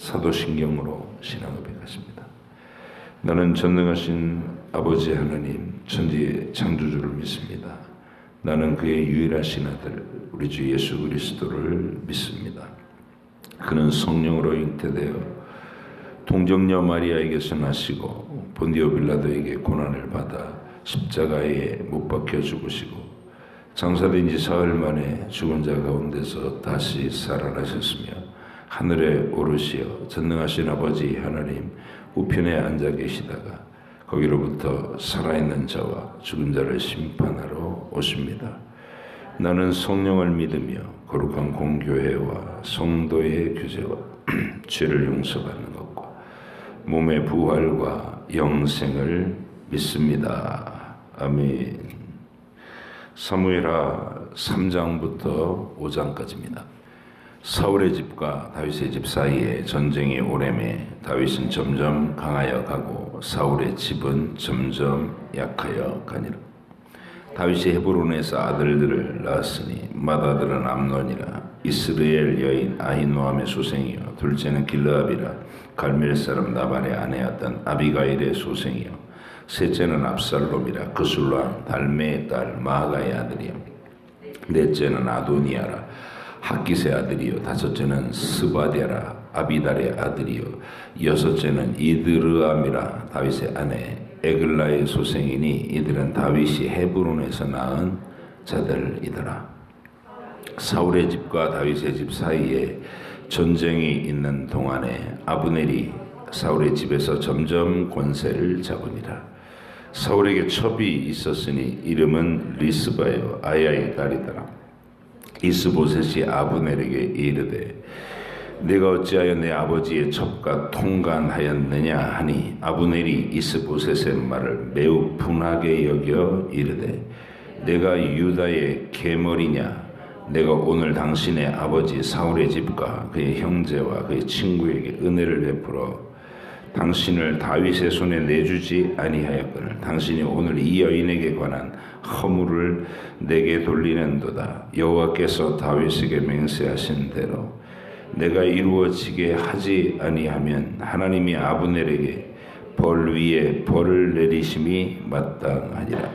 사도신경으로 신앙 고백하십니다. 나는 전능하신 아버지 하나님 천지의 창조주를 믿습니다. 나는 그의 유일하신 아들 우리 주 예수 그리스도를 믿습니다. 그는 성령으로 잉태되어 동정녀 마리아에게서 나시고 본디오 빌라도에게 고난을 받아 십자가에 못 박혀 죽으시고 장사된 지 사흘 만에 죽은 자 가운데서 다시 살아나셨으며 하늘에 오르시어 전능하신 아버지 하나님 우편에 앉아 계시다가 거기로부터 살아있는 자와 죽은 자를 심판하러 오십니다. 나는 성령을 믿으며 거룩한 공교회와 성도의 교제와 죄를 용서받는 것과 몸의 부활과 영생을 믿습니다. 아멘. 사무엘하 3장부터 5장까지입니다. 사울의 집과 다윗의 집 사이에 전쟁이 오래매 다윗은 점점 강하여 가고 사울의 집은 점점 약하여 가니라. 다윗이 헤브론에서 아들들을 낳았으니 맏아들은 암논이라 이스라엘 여인 아히노함의 소생이요 둘째는 길르압이라 갈멜 사람 나발의 아내였던 아비가일의 소생이요 셋째는 압살롬이라 그술로 왕 달메의 딸 마아가의 아들이요 넷째는 아도니아라 학깃의 아들이요 다섯째는 스바데라 아비달의 아들이요 여섯째는 이드르암이라 다윗의 아내 에글라의 소생이니 이들은 다윗이 헤브론에서 낳은 자들이더라. 사울의 집과 다윗의 집 사이에 전쟁이 있는 동안에 아브넬이 사울의 집에서 점점 권세를 잡으니라. 사울에게 첩이 있었으니 이름은 리스바요 아야의 딸이더라. 이스보셋이 아브넬에게 이르되 내가 어찌하여 내 아버지의 첩과 통간하였느냐 하니 아브넬이 이스보셋의 말을 매우 분하게 여겨 이르되 내가 유다의 계머리냐 내가 오늘 당신의 아버지 사울의 집과 그의 형제와 그의 친구에게 은혜를 베풀어 당신을 다윗의 손에 내주지 아니하였거늘 당신이 오늘 이 여인에게 관한 허물을 내게 돌리는도다. 여호와께서 다윗에게 맹세하신 대로 내가 이루어지게 하지 아니하면 하나님이 아브넬에게 벌 위에 벌을 내리심이 마땅하니라.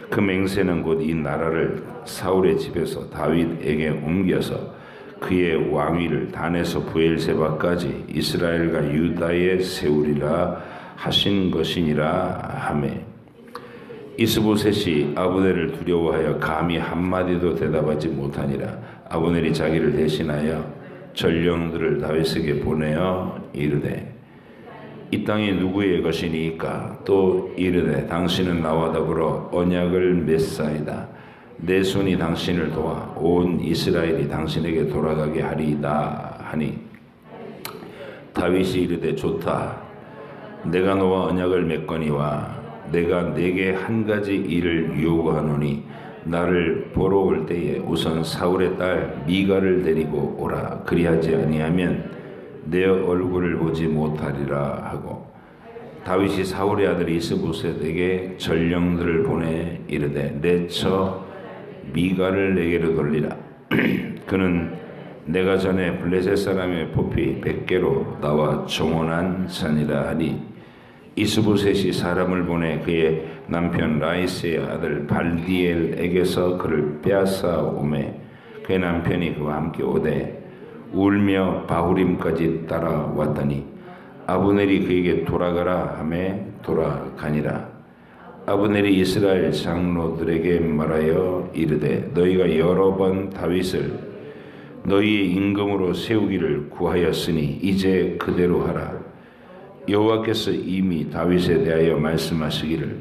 그 맹세는 곧 이 나라를 사울의 집에서 다윗에게 옮겨서 그의 왕위를 단에서 브엘세바까지 이스라엘과 유다에 세우리라 하신 것이니라 하매 이스보셋이 아브넬을 두려워하여 감히 한마디도 대답하지 못하니라. 아브넬이 자기를 대신하여 전령들을 다윗에게 보내어 이르되 이 땅이 누구의 것이니까 또 이르되 당신은 나와 더불어 언약을 맺사이다. 내 손이 당신을 도와 온 이스라엘이 당신에게 돌아가게 하리이다 하니 다윗이 이르되 좋다. 내가 너와 언약을 맺거니와 내가 내게 한 가지 일을 요구하노니 나를 보러 올 때에 우선 사울의 딸 미가를 데리고 오라. 그리하지 아니하면 내 얼굴을 보지 못하리라 하고 다윗이 사울의 아들 이스보셋에게 전령들을 보내 이르되 내 처 미가를 내게로 돌리라. 그는 내가 전에 블레셋 사람의 포피 100개로 나와 정원한 자니라 하니 이스보셋이 사람을 보내 그의 남편 라이스의 아들 발디엘에게서 그를 빼앗아 오매 그의 남편이 그와 함께 오되 울며 바후림까지 따라왔더니 아브넬이 그에게 돌아가라 하매 돌아가니라. 아브넬이 이스라엘 장로들에게 말하여 이르되 너희가 여러 번 다윗을 너희의 임금으로 세우기를 구하였으니 이제 그대로 하라. 여호와께서 이미 다윗에 대하여 말씀하시기를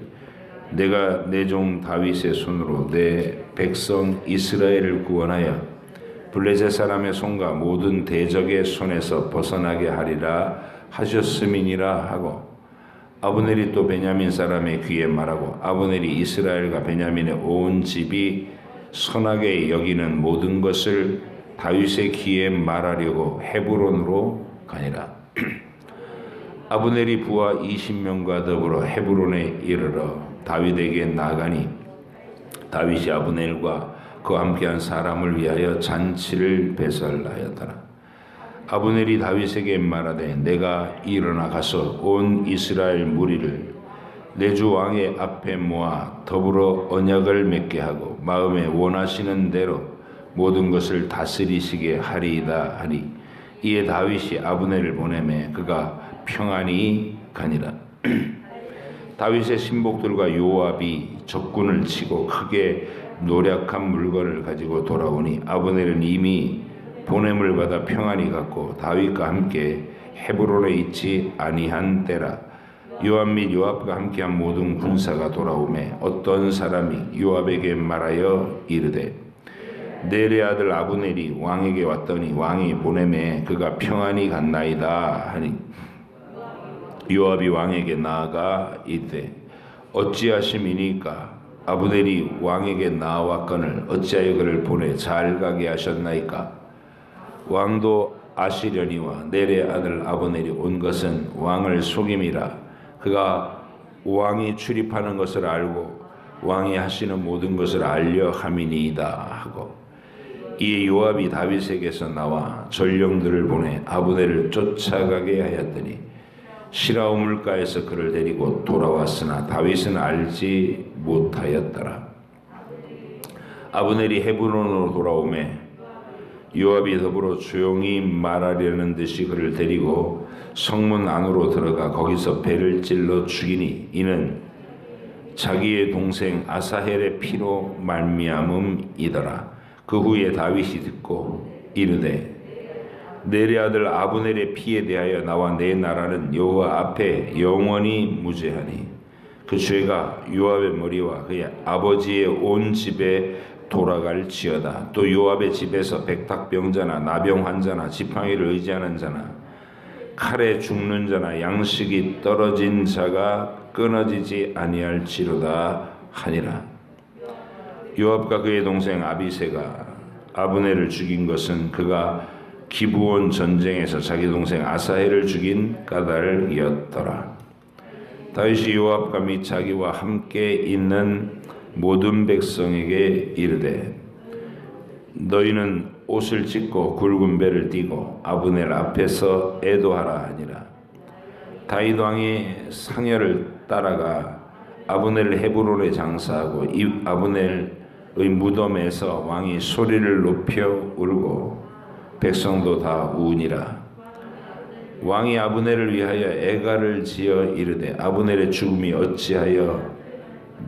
내가 내 종 다윗의 손으로 내 백성 이스라엘을 구원하여 블레셋 사람의 손과 모든 대적의 손에서 벗어나게 하리라 하셨음이니라 하고 아브넬이 또 베냐민 사람의 귀에 말하고 아브넬이 이스라엘과 베냐민의 온 집이 선하게 여기는 모든 것을 다윗의 귀에 말하려고 헤브론으로 가니라. 아브넬이 부하 20명과 더불어 헤브론에 이르러 다윗에게 나가니 다윗이 아브넬과 그와 함께한 사람을 위하여 잔치를 배설하였더라. 아브넬이 다윗에게 말하되 내가 일어나 가서 온 이스라엘 무리를 내 주 왕의 앞에 모아 더불어 언약을 맺게 하고 마음에 원하시는 대로 모든 것을 다스리시게 하리이다 하니 이에 다윗이 아브넬을 보내매 그가 평안히 가니라. 다윗의 신복들과 요압이 적군을 치고 크게 노략한 물건을 가지고 돌아오니 아브넬은 이미 보냄을 받아 평안히 갔고 다윗과 함께 헤브론에 있지 아니한 때라. 요압 및 요압과 함께한 모든 군사가 돌아오매 어떤 사람이 요압에게 말하여 이르되 넬의 아들 아브넬이 왕에게 왔더니 왕이 보내매 그가 평안히 갔나이다 하니 요압이 왕에게 나아가 이르되 어찌하심이니까 아브넬이 왕에게 나아왔거늘 어찌하여 그를 보내 잘 가게 하셨나이까. 왕도 아시려니와 넬의 아들 아브넬이 온 것은 왕을 속임이라. 그가 왕이 출입하는 것을 알고 왕이 하시는 모든 것을 알려 함이니이다 하고 이에 요압이 다윗에게서 나와 전령들을 보내 아브넬을 쫓아가게 하였더니 시라 우물가에서 그를 데리고 돌아왔으나 다윗은 알지 못하였더라. 아브넬이 헤브론으로 돌아오매 요압이 더불어 조용히 말하려는 듯이 그를 데리고 성문 안으로 들어가 거기서 배를 찔러 죽이니 이는 자기의 동생 아사헬의 피로 말미암음이더라. 그 후에 다윗이 듣고 이르되 넬의 아들 아브넬의 피에 대하여 나와 내 나라는 여호와 앞에 영원히 무죄하니 그 죄가 요압의 머리와 그의 아버지의 온 집에 돌아갈지어다. 또 요압의 집에서 백탁병자나 나병 환자나 지팡이를 의지하는 자나 칼에 죽는 자나 양식이 떨어진 자가 끊어지지 아니할지로다 하니라. 요압과 그의 동생 아비새가 아브넬을 죽인 것은 그가 기브온 전쟁에서 자기 동생 아사헬을 죽인 까닭이었더라. 다윗이 요압과 및 자기와 함께 있는 모든 백성에게 이르되 너희는 옷을 찢고 굵은 배를 띠고 아브넬 앞에서 애도하라 하니라. 다윗 왕이 상여를 따라가 아브넬을 헤브론에 장사하고 이 아브넬의 무덤에서 왕이 소리를 높여 울고 백성도 다 우니라. 왕이 아브넬을 위하여 애가를 지어 이르되 아브넬의 죽음이 어찌하여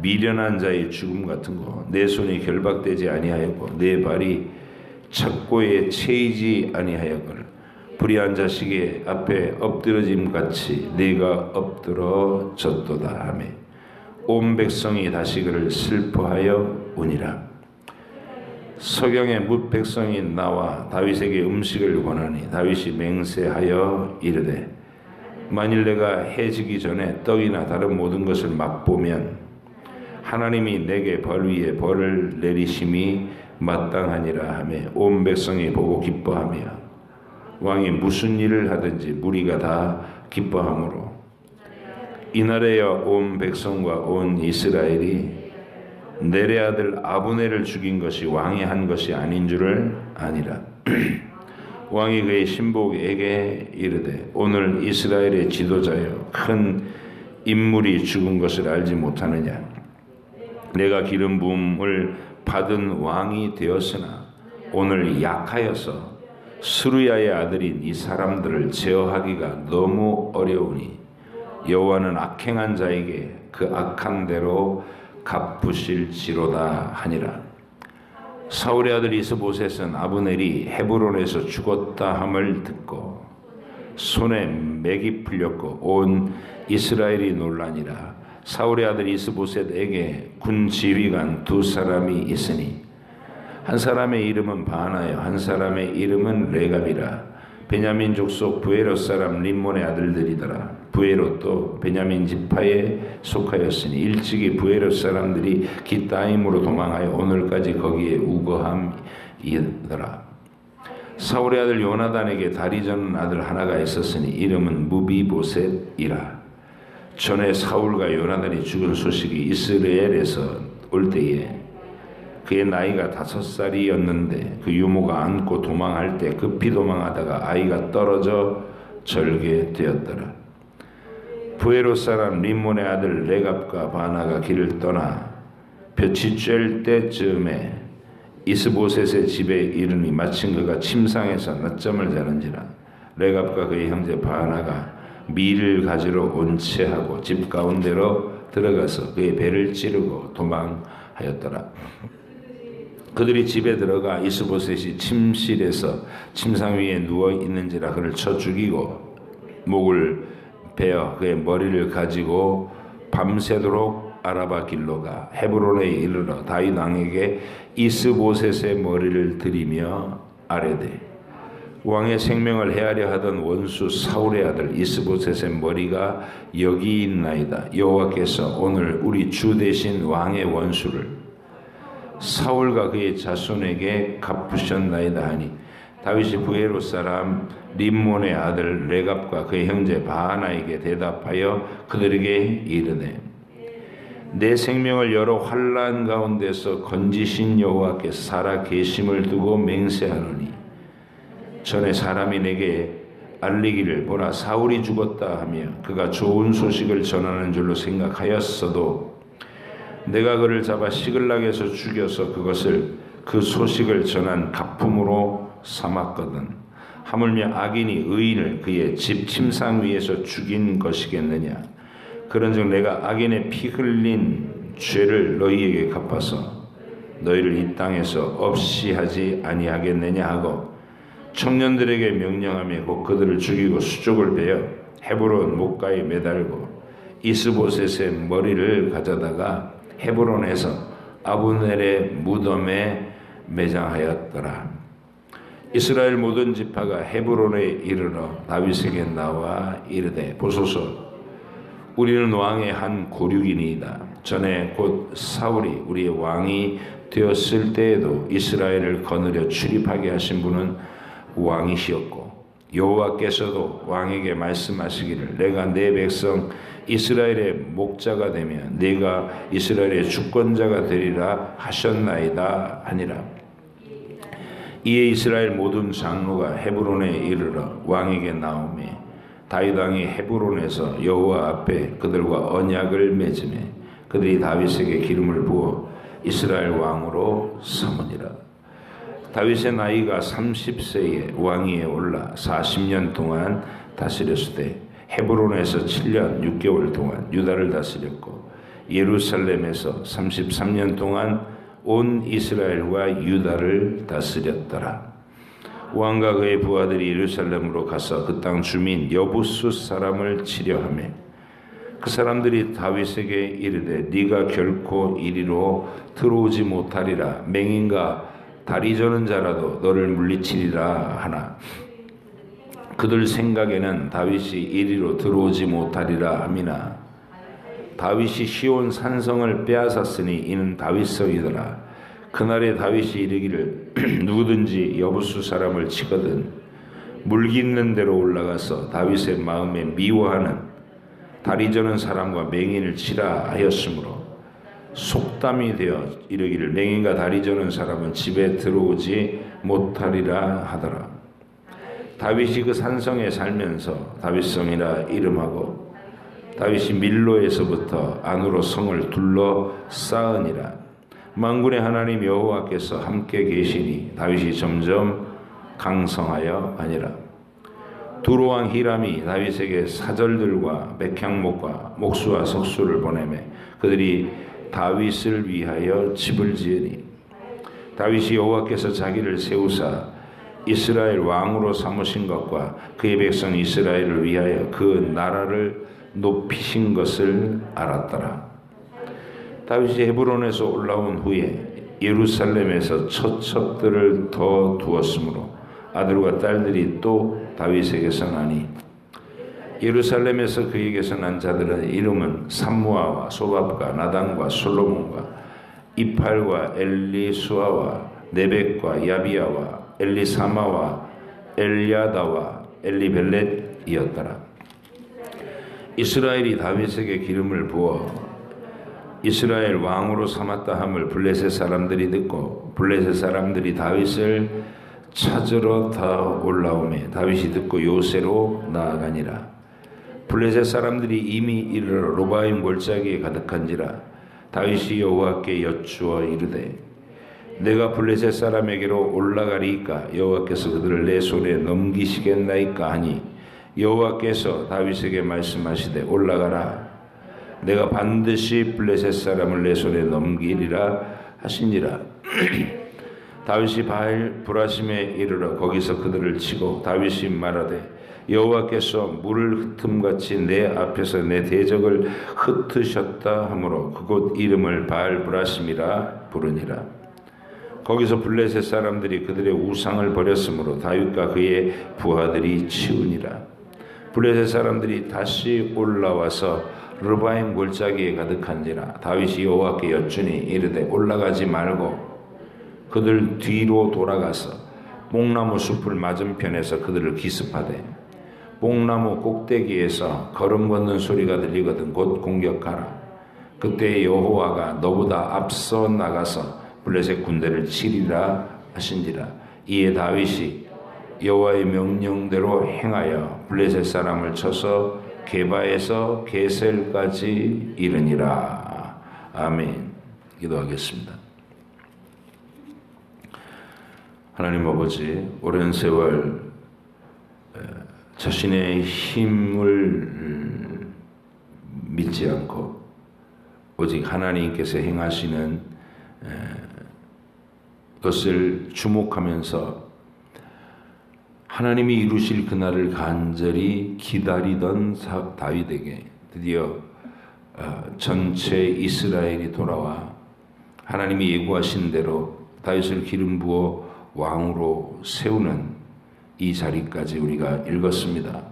미련한 자의 죽음 같은고 내 손이 결박되지 아니하였고 내 발이 착고에 채이지 아니하였거늘 불의한 자식의 앞에 엎드러짐 같이 네가 엎드러졌도다 하매 온 백성이 다시 그를 슬퍼하여 우니라. 서경에 뭇 백성이 나와 다윗에게 음식을 권하니 다윗이 맹세하여 이르되 만일 내가 해지기 전에 떡이나 다른 모든 것을 맛보면 하나님이 내게 벌 위에 벌을 내리심이 마땅하니라 하며 온 백성이 보고 기뻐하며 왕이 무슨 일을 하든지 무리가 다 기뻐하므로 이날에야 온 백성과 온 이스라엘이 넬의 아들 아브넬을 죽인 것이 왕이 한 것이 아닌 줄을 아니라. 왕이 그의 신복에게 이르되 오늘 이스라엘의 지도자여 큰 인물이 죽은 것을 알지 못하느냐. 내가 기름 부음을 받은 왕이 되었으나 오늘 약하여서 스루야의 아들인 이 사람들을 제어하기가 너무 어려우니 여호와는 악행한 자에게 그 악한 대로 갚으실지로다 하니라. 사울의 아들 이스보셋은 아브넬이 헤브론에서 죽었다 함을 듣고 손에 맥이 풀렸고 온 이스라엘이 놀라니라. 사울의 아들 이스보셋에게 군 지휘관 두 사람이 있으니 한 사람의 이름은 바나요 한 사람의 이름은 레갑이라. 베냐민 족속 부에롯 사람 림몬의 아들들이더라. 부에롯도 베냐민 지파에 속하였으니 일찍이 부에롯 사람들이 기타임으로 도망하여 오늘까지 거기에 우거함이더라. 사울의 아들 요나단에게 다리 저는 아들 하나가 있었으니 이름은 무비보셋이라. 전에 사울과 요나단이 죽은 소식이 이스라엘에서 올 때에 그의 나이가 5살이었는데 그 유모가 안고 도망할 때 급히 도망하다가 아이가 떨어져 절게 되었더라. 부에롯 사람 림몬의 아들 레갑과 바나가 길을 떠나 볕이 쬐을 때쯤에 이스보셋의 집에 이르니 마침 그가 침상에서 낮잠을 자는지라. 레갑과 그의 형제 바나가 밀을 가지러 온 채하고 집 가운데로 들어가서 그의 배를 찌르고 도망하였더라. 그들이 집에 들어가 이스보셋이 침실에서 침상 위에 누워 있는지라 그를 쳐 죽이고 목을 베어 그의 머리를 가지고 밤새도록 아라바 길로 가 헤브론에 이르러 다윗 왕에게 이스보셋의 머리를 들이며 아뢰되 왕의 생명을 해하려 하던 원수 사울의 아들 이스보셋의 머리가 여기 있나이다. 여호와께서 오늘 우리 주 대신 왕의 원수를 사울과 그의 자손에게 갚으셨나이다 하니 다윗이 부에롯 사람 림몬의 아들 레갑과 그의 형제 바하나에게 대답하여 그들에게 이르되 내 생명을 여러 환난 가운데서 건지신 여호와께서 살아 계심을 두고 맹세하노니 전에 사람이 내게 알리기를 보라 사울이 죽었다 하며 그가 좋은 소식을 전하는 줄로 생각하였어도 내가 그를 잡아 시글락에서 죽여서 그 소식을 전한 가품으로 삼았거든. 하물며 악인이 의인을 그의 집 침상 위에서 죽인 것이겠느냐. 그런즉 내가 악인의 피 흘린 죄를 너희에게 갚아서 너희를 이 땅에서 없이 하지 아니하겠느냐 하고 청년들에게 명령하며 곧 그들을 죽이고 수족을 베어 헤브론 목가에 매달고 이스보셋의 머리를 가져다가 헤브론에서 아브넬의 무덤에 매장하였더라. 이스라엘 모든 지파가 헤브론에 이르러 다윗에게 나와 이르되 보소서 우리는 왕의 한 고륙이니이다. 전에 곧 사울이 우리의 왕이 되었을 때에도 이스라엘을 거느려 출입하게 하신 분은 왕이시었고 여호와께서도 왕에게 말씀하시기를 내가 내 백성 이스라엘의 목자가 되며 내가 이스라엘의 주권자가 되리라 하셨나이다 하니라. 이에 이스라엘 모든 장로가 헤브론에 이르러 왕에게 나오매 다윗 왕이 헤브론에서 여호와 앞에 그들과 언약을 맺으매 그들이 다윗에게 기름을 부어 이스라엘 왕으로 삼으니라. 다윗의 나이가 30세에 왕위에 올라 40년 동안 다스렸을 때 헤브론에서 7년 6개월 동안 유다를 다스렸고 예루살렘에서 33년 동안 온 이스라엘과 유다를 다스렸더라. 왕과 그의 부하들이 예루살렘으로 가서 그 땅 주민 여부수 사람을 치려하며 그 사람들이 다윗에게 이르되 네가 결코 이리로 들어오지 못하리라. 맹인과 다리 저는 자라도 너를 물리치리라 하나 그들 생각에는 다윗이 이리로 들어오지 못하리라 함이나 다윗이 시온 산성을 빼앗았으니 이는 다윗성이더라. 그날에 다윗이 이르기를 누구든지 여부수 사람을 치거든 물기 있는 데로 올라가서 다윗의 마음에 미워하는 다리 저는 사람과 맹인을 치라 하였으므로 속담이 되어 이르기를 맹인과 다리 저는 사람은 집에 들어오지 못하리라 하더라. 다윗이 그 산성에 살면서 다윗성이라 이름하고 다윗이 밀로에서부터 안으로 성을 둘러 쌓으니라. 만군의 하나님 여호와께서 함께 계시니 다윗이 점점 강성하여 가니라. 두로왕 히람이 다윗에게 사절들과 백향목과 목수와 석수를 보내매 그들이 다윗을 위하여 집을 지으니 다윗이 여호와께서 자기를 세우사 이스라엘 왕으로 삼으신 것과 그의 백성 이스라엘을 위하여 그 나라를 높이신 것을 알았더라. 다윗이 헤브론에서 올라온 후에 예루살렘에서 처첩들을 더 두었으므로 아들과 딸들이 또 다윗에게서 나니 예루살렘에서 그에게서 난 자들의 이름은 삼무아와 소밥과 나단과 솔로몬과 이팔과 엘리수아와 네벡과 야비야와 엘리사마와 엘야다와 엘리벨렛이었더라. 이스라엘이 다윗에게 기름을 부어 이스라엘 왕으로 삼았다 함을 블레셋 사람들이 듣고 블레셋 사람들이 다윗을 찾으러 다 올라오매 다윗이 듣고 요새로 나아가니라. 블레셋 사람들이 이미 이르러 로바임 골짜기에 가득한지라. 다윗이 여호와께 여쭈어 이르되 내가 블레셋 사람에게로 올라가리이까 여호와께서 그들을 내 손에 넘기시겠나이까 하니 여호와께서 다윗에게 말씀하시되 올라가라. 내가 반드시 블레셋 사람을 내 손에 넘기리라 하시니라. 다윗이 바알 브라심에 이르러 거기서 그들을 치고 다윗이 말하되 여호와께서 물을 흩음같이 내 앞에서 내 대적을 흩으셨다 하므로 그곳 이름을 바알 브라심이라 부르니라. 거기서 블레셋 사람들이 그들의 우상을 버렸으므로 다윗과 그의 부하들이 치우니라. 블레셋 사람들이 다시 올라와서 르바임 골짜기에 가득한지라. 다윗이 여호와께 여쭈니 이르되 올라가지 말고 그들 뒤로 돌아가서 뽕나무 숲을 맞은편에서 그들을 기습하되 뽕나무 꼭대기에서 걸음 걷는 소리가 들리거든 곧 공격하라. 그때 여호와가 너보다 앞서 나가서 블레셋 군대를 치리라 하신지라. 이에 다윗이 여호와의 명령대로 행하여 블레셋 사람을 쳐서 게바에서 게셀까지 이르니라. 아멘. 기도하겠습니다. 하나님 아버지, 오랜 세월 자신의 힘을 믿지 않고 오직 하나님께서 행하시는 것을 주목하면서 하나님이 이루실 그날을 간절히 기다리던 다윗에게 드디어 전체 이스라엘이 돌아와 하나님이 예고하신 대로 다윗을 기름 부어 왕으로 세우는 이 자리까지 우리가 읽었습니다.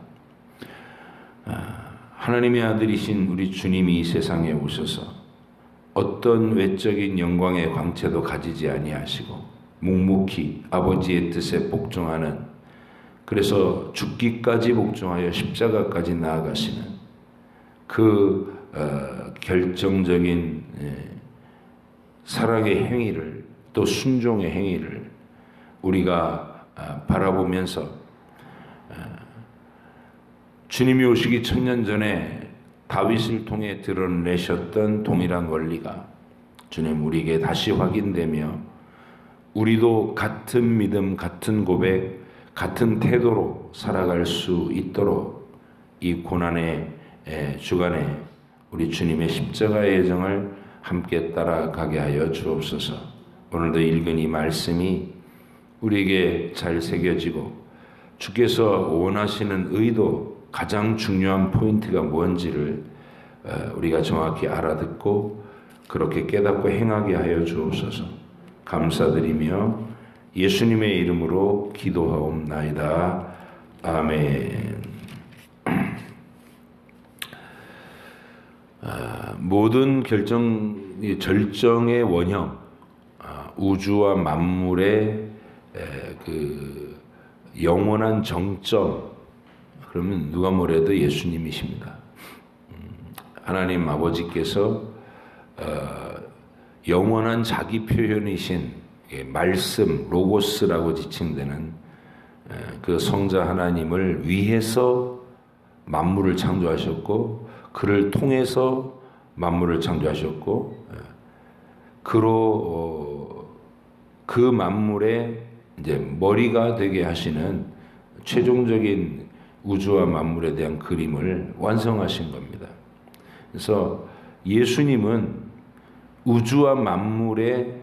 하나님의 아들이신 우리 주님이 이 세상에 오셔서 어떤 외적인 영광의 광채도 가지지 아니하시고 묵묵히 아버지의 뜻에 복종하는, 그래서 죽기까지 복종하여 십자가까지 나아가시는 그 결정적인 사랑의 행위를, 또 순종의 행위를 우리가 바라보면서 주님이 오시기 1000년 전에 다윗을 통해 드러내셨던 동일한 원리가 주님 우리에게 다시 확인되며 우리도 같은 믿음, 같은 고백, 같은 태도로 살아갈 수 있도록 이 고난의 주간에 우리 주님의 십자가의 여정을 함께 따라가게 하여 주옵소서. 오늘도 읽은 이 말씀이 우리에게 잘 새겨지고 주께서 원하시는 의도, 가장 중요한 포인트가 뭔지를 우리가 정확히 알아듣고 그렇게 깨닫고 행하게 하여 주옵소서. 감사드리며 예수님의 이름으로 기도하옵나이다. 아멘. 모든 절정의 원형, 우주와 만물의 그 영원한 정점, 그러면 누가 뭐래도 예수님이십니다. 하나님 아버지께서 영원한 자기 표현이신 말씀, 로고스라고 지칭되는 그 성자 하나님을 위해서 만물을 창조하셨고, 그를 통해서 만물을 창조하셨고, 그로 그 만물의 이제 머리가 되게 하시는 최종적인 우주와 만물에 대한 그림을 완성하신 겁니다. 그래서 예수님은 우주와 만물의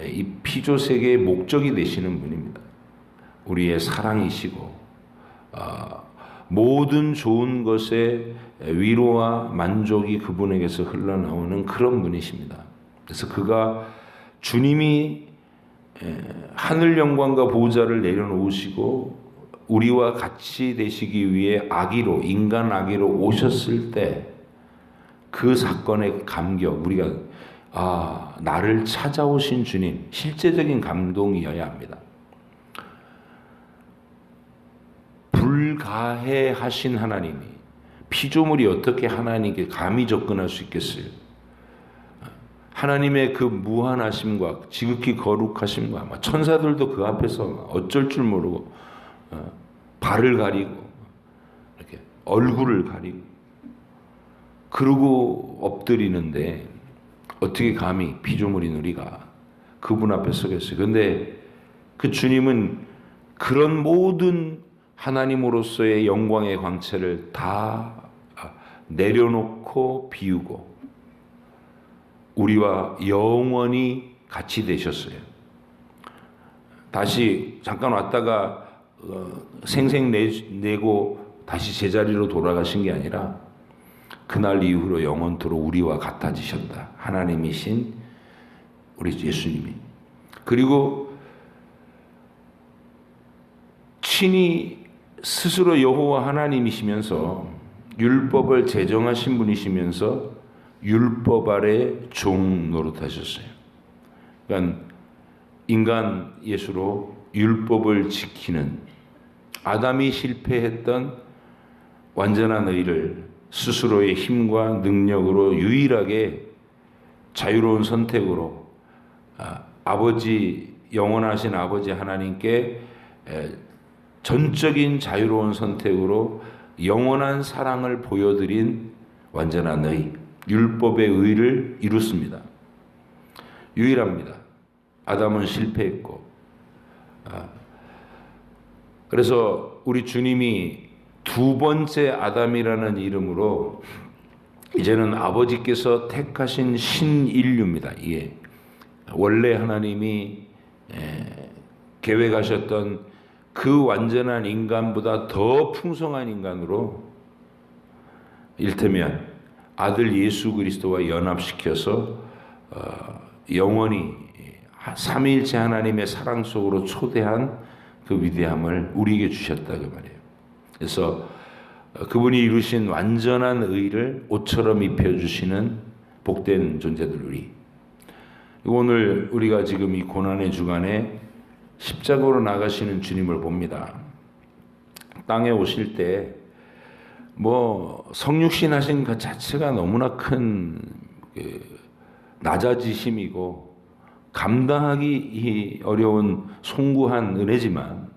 이 피조세계의 목적이 되시는 분입니다. 우리의 사랑이시고 모든 좋은 것의 위로와 만족이 그분에게서 흘러나오는 그런 분이십니다. 그래서 그가 주님이 하늘 영광과 보좌를 내려놓으시고 우리와 같이 되시기 위해 아기로, 인간 아기로 오셨을 때 그 사건의 감격, 우리가 나를 찾아오신 주님, 실제적인 감동이어야 합니다. 불가해 하신 하나님이, 피조물이 어떻게 하나님께 감히 접근할 수 있겠어요? 하나님의 그 무한하심과 지극히 거룩하심과 천사들도 그 앞에서 어쩔 줄 모르고 발을 가리고 이렇게 얼굴을 가리고 그러고 엎드리는데 어떻게 감히 피조물인 우리가 그분 앞에 서겠어요. 그런데 그 주님은 그런 모든 하나님으로서의 영광의 광채를 다 내려놓고 비우고 우리와 영원히 같이 되셨어요. 다시 잠깐 왔다가 생생 내고 다시 제자리로 돌아가신 게 아니라 그날 이후로 영원토록 우리와 같아지셨다. 하나님이신 우리 예수님이. 그리고 친히 스스로 여호와 하나님이시면서 율법을 제정하신 분이시면서 율법 아래 종 노릇하셨어요. 그러니까 인간 예수로 율법을 지키는 아담이 실패했던 완전한 의를 스스로의 힘과 능력으로 유일하게 자유로운 선택으로 아버지 영원하신 아버지 하나님께 전적인 자유로운 선택으로 영원한 사랑을 보여드린 완전한 의, 율법의 의를 이뤘습니다. 유일합니다. 아담은 실패했고 그래서 우리 주님이 두 번째 아담이라는 이름으로 이제는 아버지께서 택하신 신인류입니다. 이게 원래 하나님이 계획하셨던 그 완전한 인간보다 더 풍성한 인간으로 일테면 아들 예수 그리스도와 연합시켜서 영원히 삼위일체 하나님의 사랑 속으로 초대한 그 위대함을 우리에게 주셨다 그 말이에요. 그래서 그분이 이루신 완전한 의를 옷처럼 입혀주시는 복된 존재들 우리. 오늘 우리가 지금 이 고난의 주간에 십자가로 나가시는 주님을 봅니다. 땅에 오실 때 성육신 하신 그 자체가 너무나 큰 낮아지심이고 감당하기 어려운 송구한 은혜지만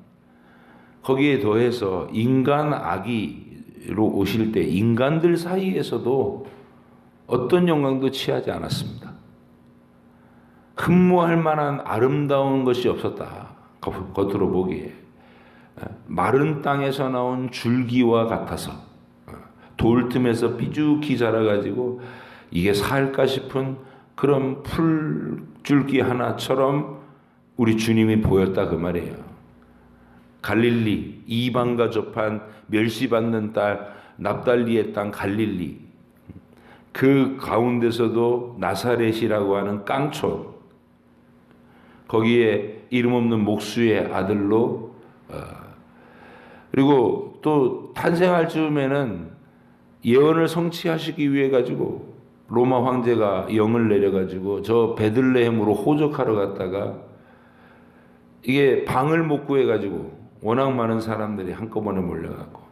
거기에 더해서 인간 아기로 오실 때 인간들 사이에서도 어떤 영광도 취하지 않았습니다. 흠모할 만한 아름다운 것이 없었다. 겉으로 보기에 마른 땅에서 나온 줄기와 같아서 돌 틈에서 삐죽히 자라가지고 이게 살까 싶은 그런 풀줄기 하나처럼 우리 주님이 보였다 그 말이에요. 갈릴리 이방과 접한 멸시받는 딸 납달리의 땅 갈릴리 그 가운데서도 나사렛이라고 하는 깡촌 거기에 이름 없는 목수의 아들로 그리고 또 탄생할 즈음에는 예언을 성취하시기 위해 가지고 로마 황제가 영을 내려 가지고 저 베들레헴으로 호적하러 갔다가 이게 방을 못 구해 가지고 워낙 많은 사람들이 한꺼번에 몰려가고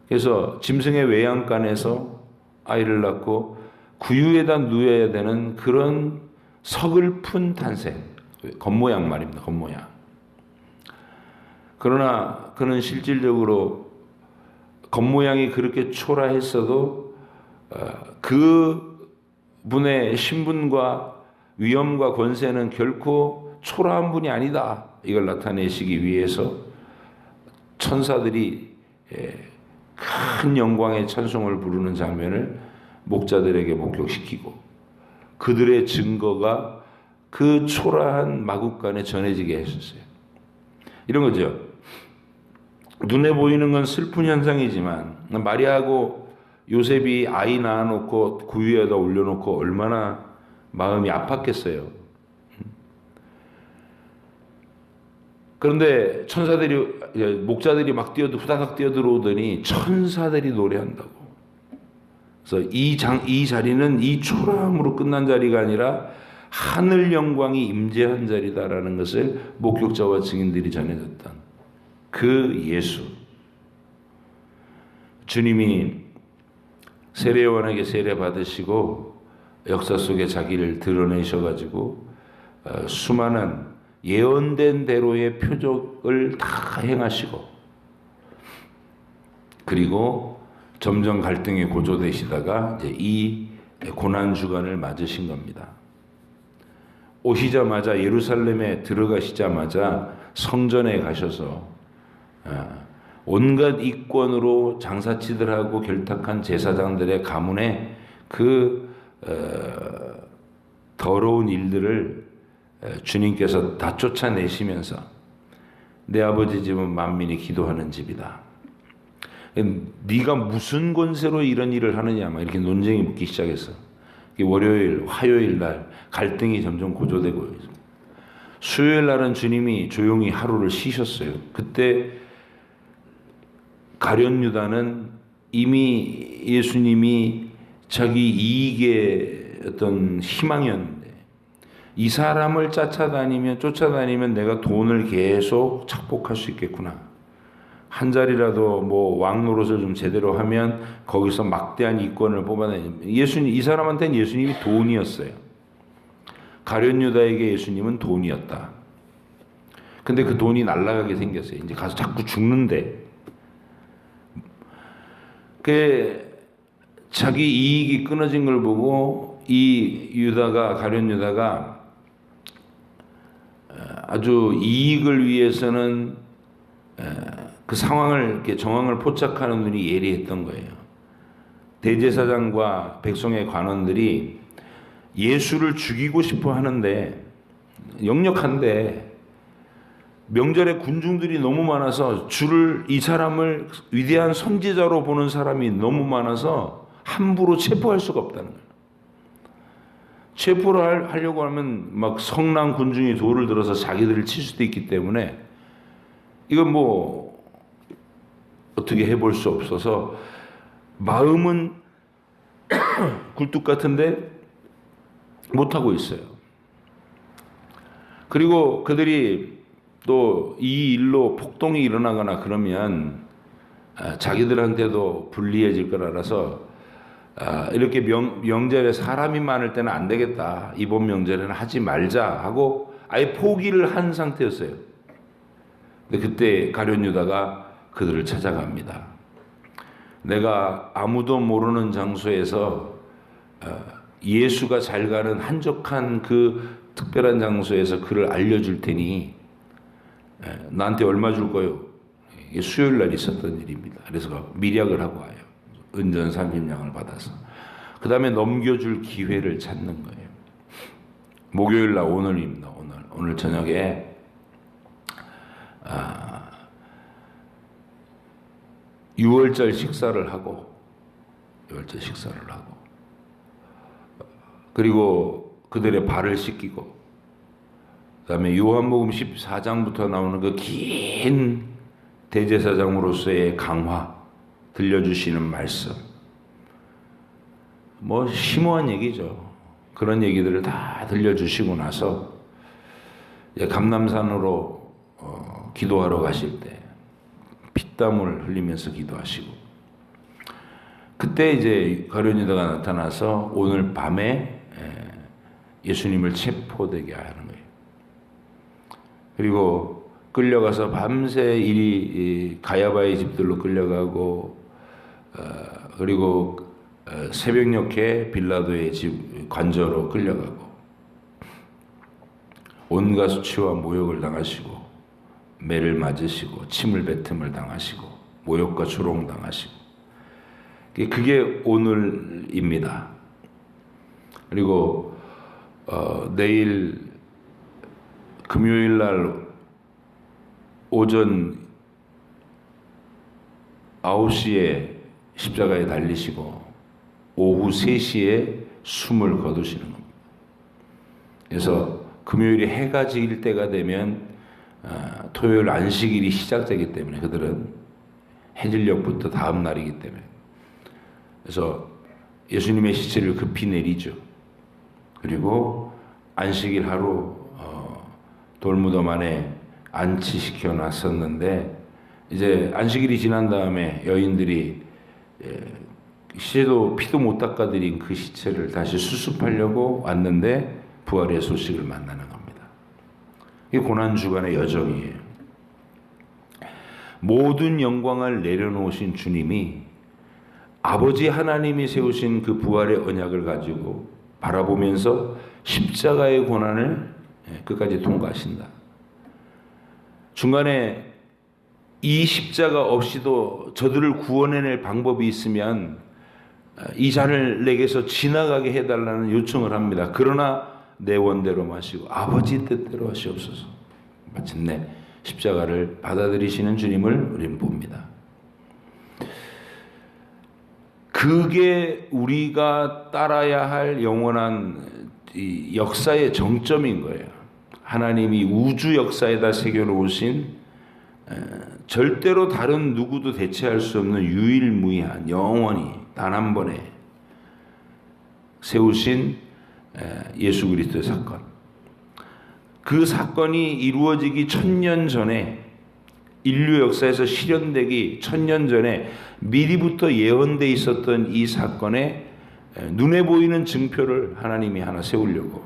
그래서 짐승의 외양간에서 아이를 낳고 구유에다 누워야 되는 그런 서글픈 탄생 겉모양 말입니다. 겉모양. 그러나 그는 실질적으로 겉모양이 그렇게 초라했어도 그 분의 신분과 위엄과 권세는 결코 초라한 분이 아니다. 이걸 나타내시기 위해서 천사들이 큰 영광의 찬송을 부르는 장면을 목자들에게 목격시키고 그들의 증거가 그 초라한 마국간에 전해지게 했었어요. 이런 거죠. 눈에 보이는 건 슬픈 현상이지만 마리아하고 요셉이 아이 낳아놓고 구유에다 올려놓고 얼마나 마음이 아팠겠어요. 그런데 목자들이 막 후다닥 뛰어들어오더니 천사들이 노래한다고. 그래서 이 자리는 이 초라함으로 끝난 자리가 아니라 하늘 영광이 임재한 자리다라는 것을 목격자와 증인들이 전해졌던 그 예수. 주님이 세례요한에게 세례 받으시고 역사 속에 자기를 드러내셔가지고 수많은 예언된 대로의 표적을 다 행하시고, 그리고 점점 갈등이 고조되시다가 이제 이 고난 주간을 맞으신 겁니다. 오시자마자 예루살렘에 들어가시자마자 성전에 가셔서 온갖 이권으로 장사치들하고 결탁한 제사장들의 가문에 그 더러운 일들을 주님께서 다 쫓아내시면서 내 아버지 집은 만민이 기도하는 집이다. 네가 무슨 권세로 이런 일을 하느냐 막 이렇게 논쟁이 붙기 시작했어. 월요일, 화요일 날 갈등이 점점 고조되고 있습니다. 수요일 날은 주님이 조용히 하루를 쉬셨어요. 그때 가룟 유다는 이미 예수님이 자기 이익의 어떤 희망이었는데, 이 사람을 쫓아다니면 내가 돈을 계속 착복할 수 있겠구나. 한 자리라도 뭐 왕노릇을 좀 제대로 하면 거기서 막대한 이권을 뽑아내는, 이 사람한테는 예수님이 돈이었어요. 가룟 유다에게 예수님은 돈이었다. 근데 그 돈이 날아가게 생겼어요. 이제 가서 자꾸 죽는데, 자기 이익이 끊어진 걸 보고 이 가룟 유다가 아주 이익을 위해서는 그 정황을 포착하는 눈이 예리했던 거예요. 대제사장과 백성의 관원들이 예수를 죽이고 싶어 하는데, 역력한데 명절에 군중들이 너무 많아서 이 사람을 위대한 선지자로 보는 사람이 너무 많아서 함부로 체포할 수가 없다는 거예요. 체포를 하려고 하면 막 성난 군중이 돌을 들어서 자기들을 칠 수도 있기 때문에 이건 뭐 어떻게 해볼 수 없어서 마음은 굴뚝 같은데 못하고 있어요. 그리고 그들이 또 이 일로 폭동이 일어나거나 그러면 자기들한테도 불리해질 걸 알아서 이렇게 명절에 사람이 많을 때는 안 되겠다, 이번 명절에는 하지 말자 하고 아예 포기를 한 상태였어요. 근데 그때 가룟 유다가 그들을 찾아갑니다. 내가 아무도 모르는 장소에서 예수가 잘 가는 한적한 그 특별한 장소에서 그를 알려줄 테니 나한테 얼마 줄 거요? 이게 수요일 날 있었던 일입니다. 그래서 밀약을 하고 와요. 은전 30냥을 받아서. 그 다음에 넘겨줄 기회를 찾는 거예요. 목요일 날 오늘입니다. 오늘 저녁에 유월절 식사를 하고 그리고 그들의 발을 씻기고, 그 다음에 요한복음 14장부터 나오는 그 긴 대제사장으로서의 강화, 들려주시는 말씀, 뭐 심오한 얘기죠. 그런 얘기들을 다 들려주시고 나서 감람산으로 기도하러 가실 때 피땀을 흘리면서 기도하시고, 그때 이제 가룟 유다가 나타나서 오늘 밤에 예수님을 체포되게 하는 거예요. 그리고 끌려가서 밤새 가야바의 집들로 끌려가고, 그리고 새벽녘에 빌라도의 집 관저로 끌려가고, 온갖 수치와 모욕을 당하시고, 매를 맞으시고, 침을 뱉음을 당하시고, 모욕과 조롱 당하시고, 그게 오늘입니다. 그리고 내일 금요일 날 오전 9시에 십자가에 달리시고 오후 3시에 숨을 거두시는 겁니다. 그래서 금요일이 해가 지일 때가 되면 토요일 안식일이 시작되기 때문에, 그들은 해질녘부터 다음 날이기 때문에, 그래서 예수님의 시체를 급히 내리죠. 그리고 안식일 하루 돌무덤 안에 안치시켜 놨었는데, 이제 안식일이 지난 다음에 여인들이 시체도 피도 못 닦아드린 그 시체를 다시 수습하려고 왔는데 부활의 소식을 만나는 겁니다. 이게 고난주간의 여정이에요. 모든 영광을 내려놓으신 주님이 아버지 하나님이 세우신 그 부활의 언약을 가지고 바라보면서 십자가의 고난을 끝까지 통과하신다. 중간에 이 십자가 없이도 저들을 구원해낼 방법이 있으면 이 잔을 내게서 지나가게 해달라는 요청을 합니다. 그러나 내 원대로 마시고 아버지 뜻대로 하시옵소서. 마침내 십자가를 받아들이시는 주님을 우리는 봅니다. 그게 우리가 따라야 할 영원한 이 역사의 정점인 거예요. 하나님이 우주 역사에다 새겨놓으신 절대로 다른 누구도 대체할 수 없는 유일무이한 영원히 단 한 번에 세우신 예수 그리스도의 사건. 그 사건이 이루어지기 1000년 전에, 인류 역사에서 실현되기 1000년 전에 미리부터 예언돼 있었던 이 사건에 눈에 보이는 증표를 하나님이 하나 세우려고.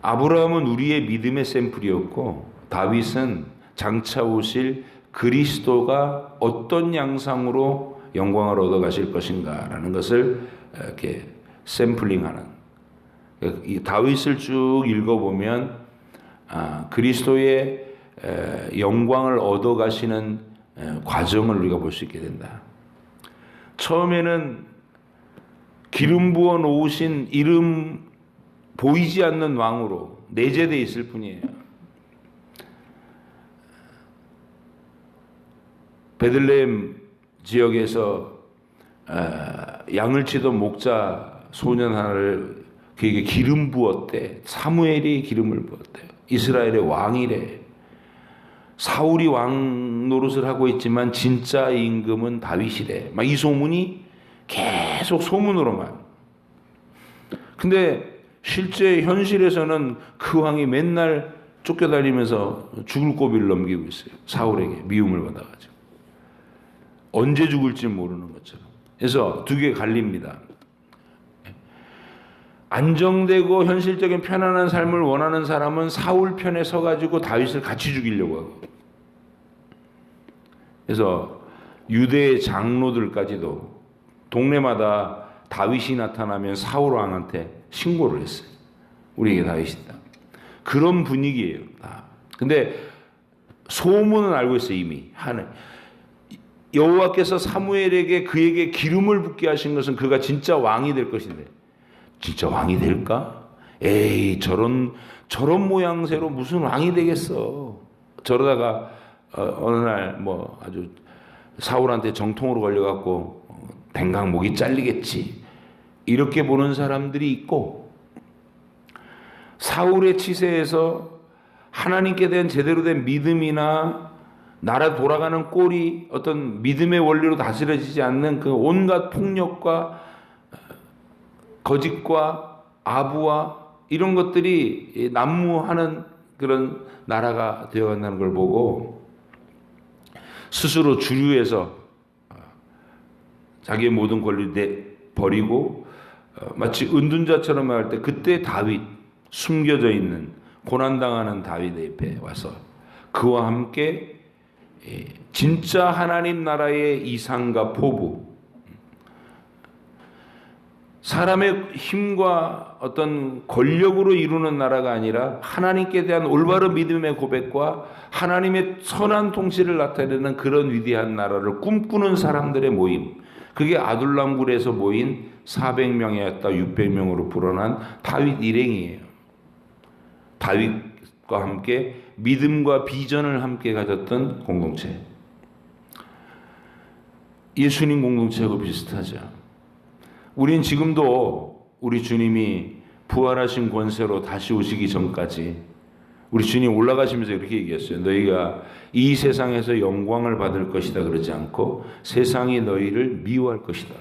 아브라함은 우리의 믿음의 샘플이었고 다윗은 장차 오실 그리스도가 어떤 양상으로 영광을 얻어 가실 것인가라는 것을 이렇게 샘플링하는, 이 다윗을 쭉 읽어보면 그리스도의 영광을 얻어 가시는 과정을 우리가 볼 수 있게 된다. 처음에는 기름 부어 놓으신 이름 보이지 않는 왕으로 내재되어 있을 뿐이에요. 베들레헴 지역에서 양을 치던 목자 소년 하나를 그에게 기름 부었대. 사무엘이 기름을 부었대요. 이스라엘의 왕이래. 사울이 왕 노릇을 하고 있지만 진짜 임금은 다윗이래. 막 이 소문이 계속 소문으로만. 근데 실제 현실에서는 그 왕이 맨날 쫓겨다니면서 죽을 고비를 넘기고 있어요. 사울에게 미움을 받아가지고. 언제 죽을지 모르는 것처럼. 그래서 두 개 갈립니다. 안정되고 현실적인 편안한 삶을 원하는 사람은 사울 편에 서가지고 다윗을 같이 죽이려고 하고. 그래서 유대의 장로들까지도 동네마다 다윗이 나타나면 사울 왕한테 신고를 했어요. 우리에게 다윗이다. 그런 분위기예요. 다. 근데 소문은 알고 있어요. 이미. 여호와께서 사무엘에게 그에게 기름을 붓게 하신 것은 그가 진짜 왕이 될 것인데, 진짜 왕이 될까? 에이, 저런 모양새로 무슨 왕이 되겠어. 저러다가 어느 날 뭐 아주 사울한테 정통으로 걸려갖고 댕강 목이 잘리겠지. 이렇게 보는 사람들이 있고, 사울의 치세에서 하나님께 대한 제대로 된 믿음이나 나라 돌아가는 꼴이 어떤 믿음의 원리로 다스려지지 않는 그 온갖 폭력과 거짓과 아부와 이런 것들이 난무하는 그런 나라가 되어간다는 걸 보고 스스로 주류에서 자기의 모든 권리를 버리고 마치 은둔자처럼 할 때 그때 다윗, 숨겨져 있는 고난당하는 다윗의 옆에 와서 그와 함께 진짜 하나님 나라의 이상과 포부, 사람의 힘과 어떤 권력으로 이루는 나라가 아니라 하나님께 대한 올바른 믿음의 고백과 하나님의 선한 통치를 나타내는 그런 위대한 나라를 꿈꾸는 사람들의 모임, 그게 아둘람굴에서 모인 400명이었다 600명으로 불어난 다윗 일행이에요. 다윗과 함께 믿음과 비전을 함께 가졌던 공동체. 예수님 공동체하고 비슷하죠. 우린 지금도 우리 주님이 부활하신 권세로 다시 오시기 전까지 우리 주님 올라가시면서 이렇게 얘기했어요. 너희가 이 세상에서 영광을 받을 것이다 그러지 않고 세상이 너희를 미워할 것이다.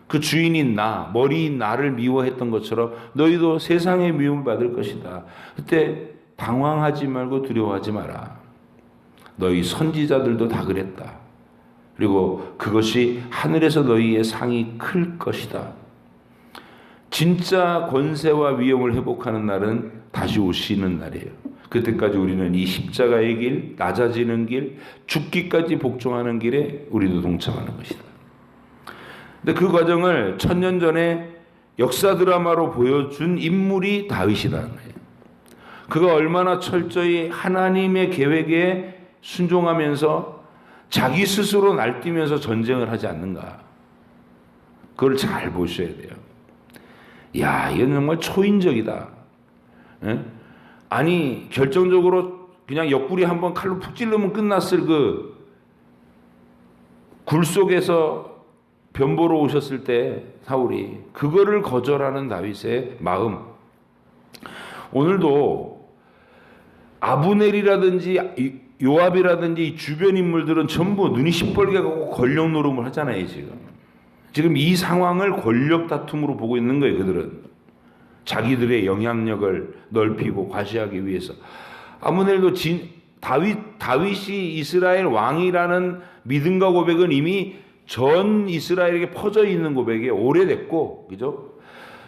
그 주인인 나, 머리인 나를 미워했던 것처럼 너희도 세상의 미움을 받을 것이다. 그때 당황하지 말고 두려워하지 마라. 너희 선지자들도 다 그랬다. 그리고 그것이 하늘에서 너희의 상이 클 것이다. 진짜 권세와 위엄을 회복하는 날은 다시 오시는 날이에요. 그때까지 우리는 이 십자가의 길, 낮아지는 길, 죽기까지 복종하는 길에 우리도 동참하는 것이다. 근데 그 과정을 1000년 전에 역사 드라마로 보여준 인물이 다윗이라는 거예요. 그가 얼마나 철저히 하나님의 계획에 순종하면서 자기 스스로 날뛰면서 전쟁을 하지 않는가. 그걸 잘 보셔야 돼요. 야, 이건 정말 초인적이다. 예? 아니, 결정적으로 그냥 옆구리 한번 칼로 푹 찔르면 끝났을 그 굴 속에서 변보러 오셨을 때 사울이 그거를 거절하는 다윗의 마음. 오늘도 아브넬이라든지 요압이라든지 주변 인물들은 전부 눈이 시뻘게 가고 권력 노름을 하잖아요. 지금 이 상황을 권력 다툼으로 보고 있는 거예요. 그들은 자기들의 영향력을 넓히고 과시하기 위해서. 아브넬도 다윗이 이스라엘 왕이라는 믿음과 고백은 이미 전 이스라엘에게 퍼져 있는 고백이 오래됐고, 그죠?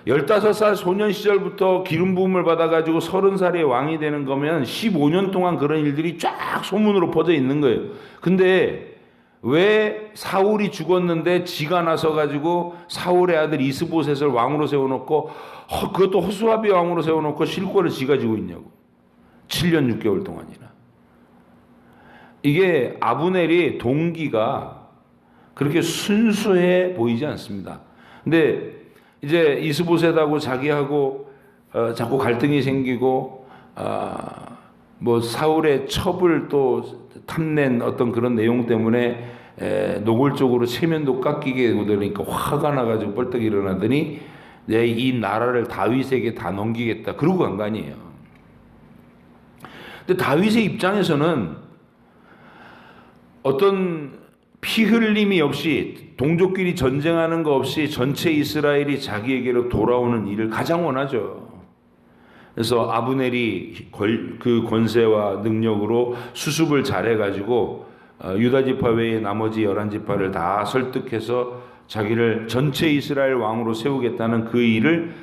15살 소년 시절부터 기름 부음을 받아가지고 30살에 왕이 되는 거면 15년 동안 그런 일들이 쫙 소문으로 퍼져 있는 거예요. 근데 왜 사울이 죽었는데 지가 나서가지고 사울의 아들 이스보셋을 왕으로 세워놓고 그것도 호수아비 왕으로 세워놓고 실권을 지가 지고 있냐고. 7년 6개월 동안이나. 이게 아브넬이 동기가 그렇게 순수해 보이지 않습니다. 근데 이제 이스보셋하고 자기하고 자꾸 갈등이 생기고 뭐 사울의 첩을 또 탐낸 어떤 그런 내용 때문에 노골적으로 체면도 깎이게 되니까 화가 나가지고 벌떡 일어나더니 내 이 나라를 다윗에게 다 넘기겠다 그러고 간 거 아니에요. 근데 다윗의 입장에서는 어떤 피 흘림이 없이 동족끼리 전쟁하는 거 없이 전체 이스라엘이 자기에게로 돌아오는 일을 가장 원하죠. 그래서 아브넬이 그 권세와 능력으로 수습을 잘해가지고 유다 지파 외에 나머지 11지파를 다 설득해서 자기를 전체 이스라엘 왕으로 세우겠다는 그 일을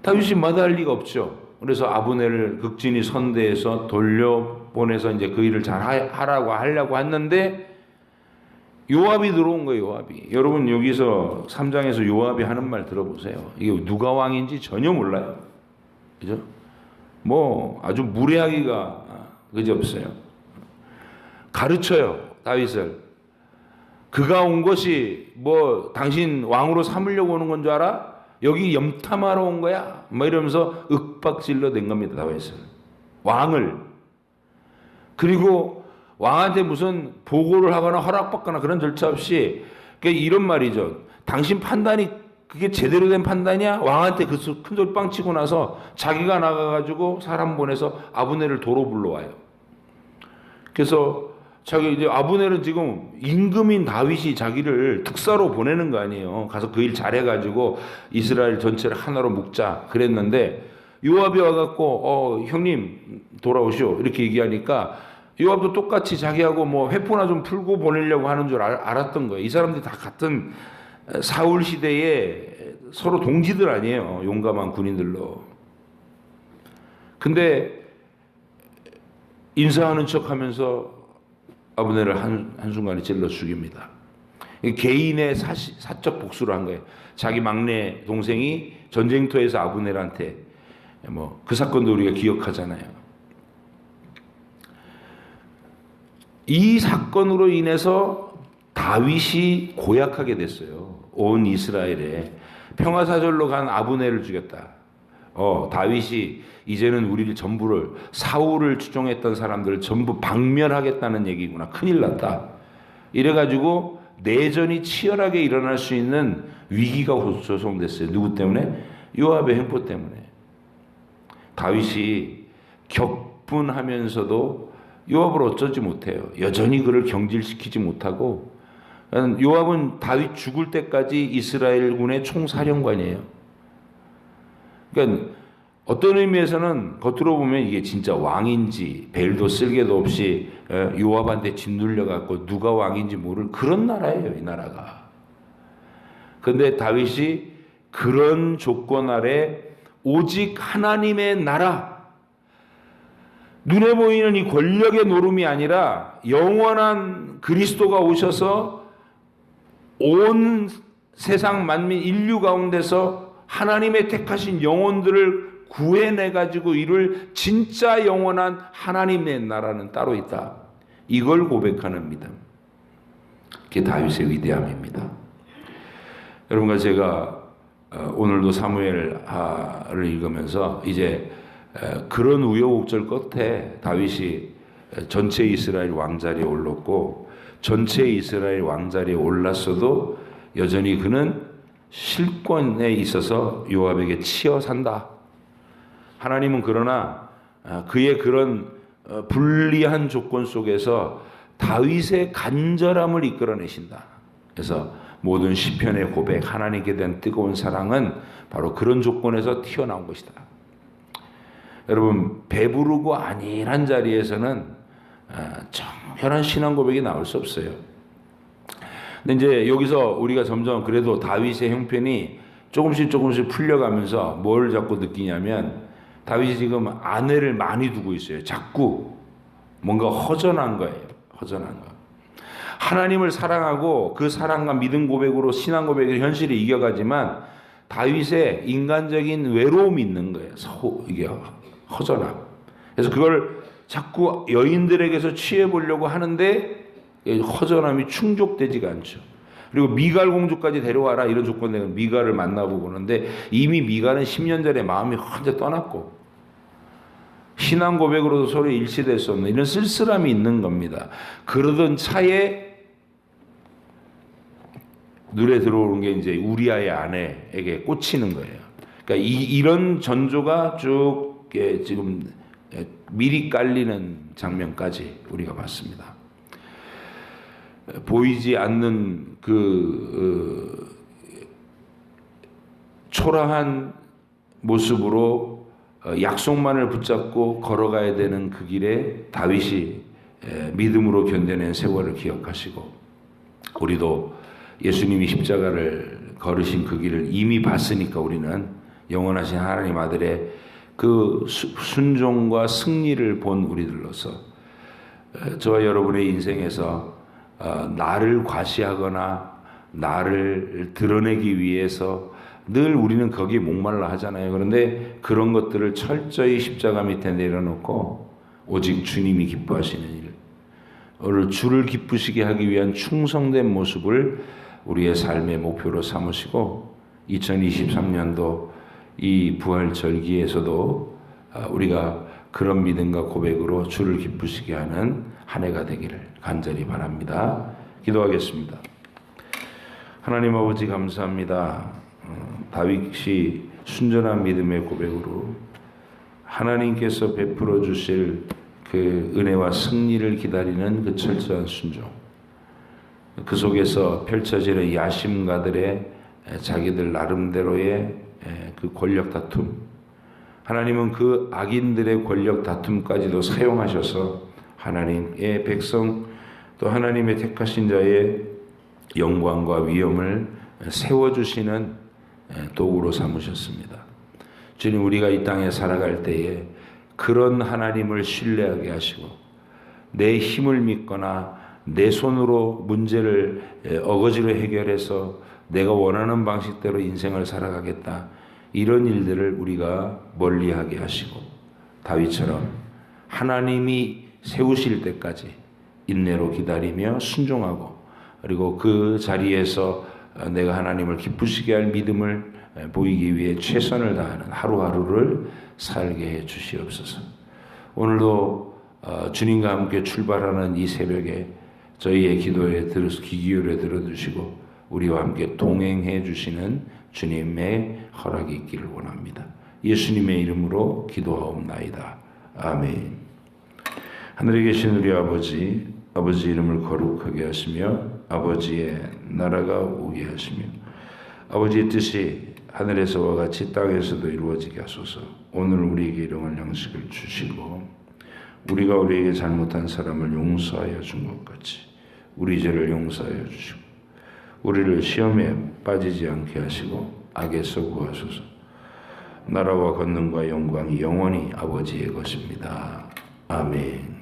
다윗이 마다할 리가 없죠. 그래서 아브넬을 극진히 선대해서 돌려보내서 이제 그 일을 잘 하려고 했는데 요압이 들어온 거예요. 요압이. 여러분 여기서 3장에서 요압이 하는 말 들어보세요. 이게 누가 왕인지 전혀 몰라요. 그죠? 뭐 아주 무례하기가 그지없어요. 가르쳐요. 다윗을. 그가 온 것이 뭐 당신 왕으로 삼으려고 오는 건 줄 알아? 여기 염탐하러 온 거야? 뭐 이러면서 윽박질러 낸 겁니다. 다윗을. 왕을. 그리고 왕한테 무슨 보고를 하거나 허락받거나 그런 절차 없이 이런 말이죠. 당신 판단이 그게 제대로 된 판단이야? 왕한테 그 큰 소리 빵 치고 나서 자기가 나가가지고 사람 보내서 아브넬을 도로 불러와요. 그래서 자기 이제 아브넬은 지금 임금인 다윗이 자기를 특사로 보내는 거 아니에요. 가서 그 일 잘해가지고 이스라엘 전체를 하나로 묶자 그랬는데 요압이 와갖고 형님 돌아오시오 이렇게 얘기하니까 요압도 똑같이 자기하고 뭐 회포나 좀 풀고 보내려고 하는 줄 알았던 거예요. 이 사람들이 다 같은 사울 시대에 서로 동지들 아니에요. 용감한 군인들로. 근데 인사하는 척하면서 아브넬을 한순간에 찔러 죽입니다. 개인의 사적 복수를 한 거예요. 자기 막내 동생이 전쟁터에서 아브넬한테 뭐 그 사건도 우리가 기억하잖아요. 이 사건으로 인해서 다윗이 고약하게 됐어요. 온 이스라엘에 평화사절로 간 아브넬을 죽였다. 다윗이 이제는 우리를 전부를 사울을 추종했던 사람들을 전부 박멸하겠다는 얘기구나. 큰일 났다. 이래가지고 내전이 치열하게 일어날 수 있는 위기가 조성됐어요. 누구 때문에? 요압의 횡포 때문에. 다윗이 격분하면서도 요압을 어쩌지 못해요. 여전히 그를 경질시키지 못하고 요압은 다윗 죽을 때까지 이스라엘군의 총사령관이에요. 그러니까 어떤 의미에서는 겉으로 보면 이게 진짜 왕인지 벨도 쓸개도 없이 요압한테 짓눌려 갖고 누가 왕인지 모를 그런 나라예요, 이 나라가. 그런데 다윗이 그런 조건 아래 오직 하나님의 나라, 눈에 보이는 이 권력의 노름이 아니라 영원한 그리스도가 오셔서 온 세상 만민 인류 가운데서 하나님의 택하신 영혼들을 구해내가지고 이룰 진짜 영원한 하나님의 나라는 따로 있다. 이걸 고백하는 믿음. 그게 다윗의 위대함입니다. 여러분과 제가 오늘도 사무엘하를 읽으면서 이제 그런 우여곡절 끝에 다윗이 전체 이스라엘 왕자리에 올랐고 전체 이스라엘 왕자리에 올랐어도 여전히 그는 실권에 있어서 요압에게 치여 산다. 하나님은 그러나 그의 그런 불리한 조건 속에서 다윗의 간절함을 이끌어내신다. 그래서 모든 시편의 고백, 하나님께 대한 뜨거운 사랑은 바로 그런 조건에서 튀어나온 것이다. 여러분, 배부르고 안일한 자리에서는 정결한 신앙 고백이 나올 수 없어요. 근데 이제 여기서 우리가 점점 그래도 다윗의 형편이 조금씩 풀려가면서 뭘 자꾸 느끼냐면 다윗이 지금 아내를 많이 두고 있어요. 자꾸 뭔가 허전한 거예요. 허전한 거. 하나님을 사랑하고 그 사랑과 믿음 고백으로 신앙 고백의 현실을 이겨가지만 다윗의 인간적인 외로움이 있는 거예요. 이게 허전함. 그래서 그걸 자꾸 여인들에게서 취해보려고 하는데 허전함이 충족되지가 않죠. 그리고 미갈 공주까지 데려와라 이런 조건 내가 미갈을 만나보고 그러는데 이미 미갈은 10년 전에 마음이 완전 떠났고 신앙 고백으로도 서로 일치될 수 없는 이런 쓸쓸함이 있는 겁니다. 그러던 차에 눈에 들어오는 게 이제 우리아의 아내에게 꽂히는 거예요. 그러니까 이런 전조가 쭉 지금 미리 깔리는 장면까지 우리가 봤습니다. 보이지 않는 그 초라한 모습으로 약속만을 붙잡고 걸어가야 되는 그 길에 다윗이 믿음으로 견뎌낸 세월을 기억하시고 우리도 예수님이 십자가를 걸으신 그 길을 이미 봤으니까 우리는 영원하신 하나님 아들의 그 순종과 승리를 본 우리들로서 저와 여러분의 인생에서 나를 과시하거나 나를 드러내기 위해서 늘 우리는 거기에 목말라 하잖아요. 그런데 그런 것들을 철저히 십자가 밑에 내려놓고 오직 주님이 기뻐하시는 일, 주를 기쁘시게 하기 위한 충성된 모습을 우리의 삶의 목표로 삼으시고 2023년도 이 부활절기에서도 우리가 그런 믿음과 고백으로 주를 기쁘시게 하는 한 해가 되기를 간절히 바랍니다. 기도하겠습니다. 하나님 아버지 감사합니다. 다윗이 순전한 믿음의 고백으로 하나님께서 베풀어 주실 그 은혜와 승리를 기다리는 그 철저한 순종, 그 속에서 펼쳐지는 야심가들의 자기들 나름대로의 그 권력 다툼, 하나님은 그 악인들의 권력 다툼까지도 사용하셔서 하나님의 백성 또 하나님의 택하신 자의 영광과 위엄을 세워주시는 도구로 삼으셨습니다. 주님, 우리가 이 땅에 살아갈 때에 그런 하나님을 신뢰하게 하시고 내 힘을 믿거나 내 손으로 문제를 어거지로 해결해서 내가 원하는 방식대로 인생을 살아가겠다, 이런 일들을 우리가 멀리하게 하시고 다윗처럼 하나님이 세우실 때까지 인내로 기다리며 순종하고 그리고 그 자리에서 내가 하나님을 기쁘시게 할 믿음을 보이기 위해 최선을 다하는 하루하루를 살게 해 주시옵소서. 오늘도 주님과 함께 출발하는 이 새벽에 저희의 기도에 귀 기울여 들어주시고 우리와 함께 동행해 주시는 주님의 허락이 있기를 원합니다. 예수님의 이름으로 기도하옵나이다. 아멘. 하늘에 계신 우리 아버지, 아버지 이름을 거룩하게 하시며 아버지의 나라가 오게 하시며 아버지의 뜻이 하늘에서와 같이 땅에서도 이루어지게 하소서. 오늘 우리에게 일용할 양식을 주시고 우리가 우리에게 잘못한 사람을 용서하여 준 것 같이 우리 죄를 용서하여 주시고 우리를 시험에 빠지지 않게 하시고 악에서 구하소서. 나라와 권능과 영광이 영원히 아버지의 것입니다. 아멘.